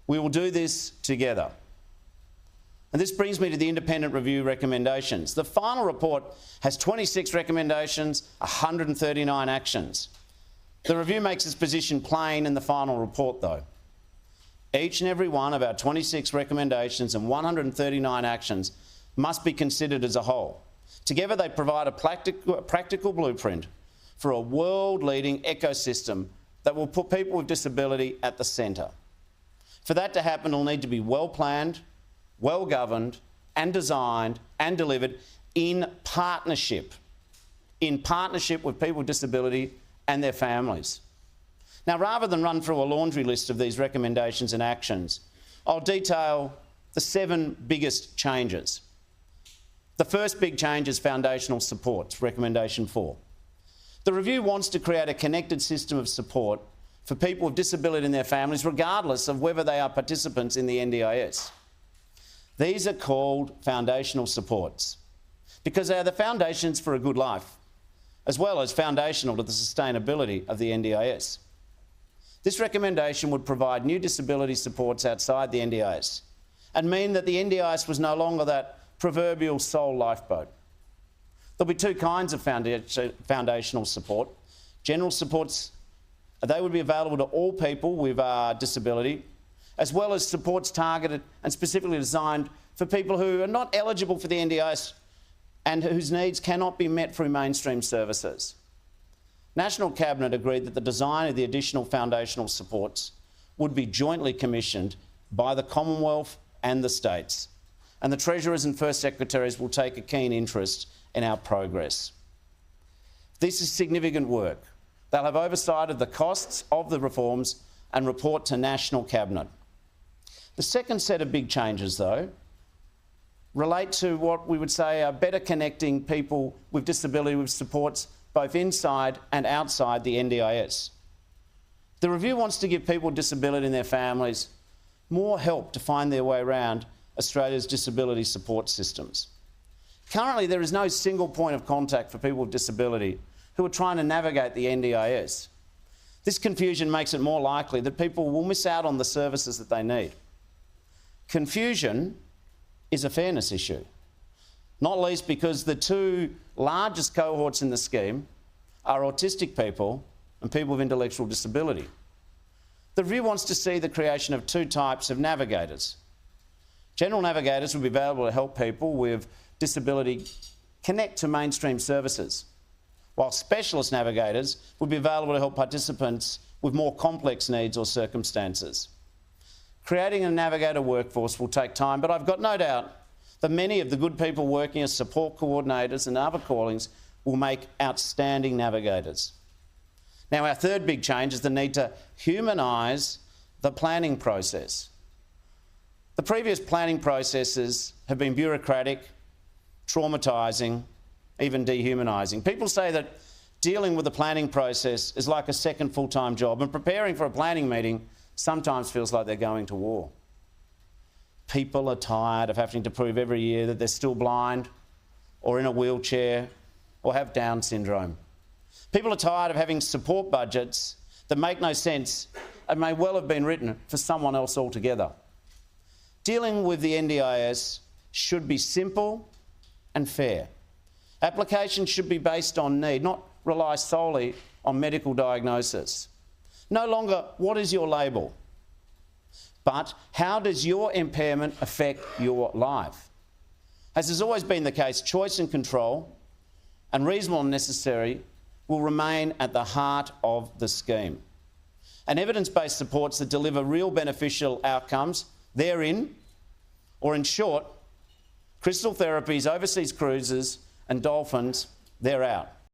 We will do this together. And this brings me to the independent review recommendations. The final report has 26 recommendations, 139 actions. The review makes its position plain in the final report, though. Each and every one of our 26 recommendations and 139 actions must be considered as a whole. Together, they provide a practical blueprint for a world-leading ecosystem that will put people with disability at the centre. For that to happen, it'll need to be well-planned, well-governed and designed and delivered in partnership with people with disability and their families. Now, rather than run through a laundry list of these recommendations and actions, I'll detail the 7 biggest changes. The first big change is foundational supports, recommendation 4. The review wants to create a connected system of support for people with disability and their families, regardless of whether they are participants in the NDIS. These are called foundational supports because they are the foundations for a good life, as well as foundational to the sustainability of the NDIS. This recommendation would provide new disability supports outside the NDIS and mean that the NDIS was no longer that proverbial sole lifeboat. There'll be 2 kinds of foundational support. General supports, they would be available to all people with disability, as well as supports targeted and specifically designed for people who are not eligible for the NDIS and whose needs cannot be met through mainstream services. National Cabinet agreed that the design of the additional foundational supports would be jointly commissioned by the Commonwealth and the states, and the Treasurers and First Secretaries will take a keen interest in our progress. This is significant work. They'll have oversight of the costs of the reforms and report to National Cabinet. The second set of big changes, though, relate to what we would say are better connecting people with disability with supports both inside and outside the NDIS. The review wants to give people with disability and their families more help to find their way around Australia's disability support systems. Currently, there is no single point of contact for people with disability who are trying to navigate the NDIS. This confusion makes it more likely that people will miss out on the services that they need. Confusion is a fairness issue, not least because the 2 largest cohorts in the scheme are autistic people and people with intellectual disability. The review wants to see the creation of 2 types of navigators. General navigators will be available to help people with disability connect to mainstream services, while specialist navigators will be available to help participants with more complex needs or circumstances. Creating a navigator workforce will take time, but I've got no doubt that many of the good people working as support coordinators and other callings will make outstanding navigators. Now, our third big change is the need to humanise the planning process. The previous planning processes have been bureaucratic, traumatising, even dehumanising. People say that dealing with the planning process is like a second full-time job, and preparing for a planning meeting sometimes feels like they're going to war. People are tired of having to prove every year that they're still blind or in a wheelchair or have Down syndrome. People are tired of having support budgets that make no sense and may well have been written for someone else altogether. Dealing with the NDIS should be simple and fair. Applications should be based on need, not rely solely on medical diagnosis. No longer, what is your label? But how does your impairment affect your life? As has always been the case, choice and control, and reasonable and necessary, will remain at the heart of the scheme. And evidence-based supports that deliver real beneficial outcomes, they're in, or in short, crystal therapies, overseas cruises and dolphins, they're out.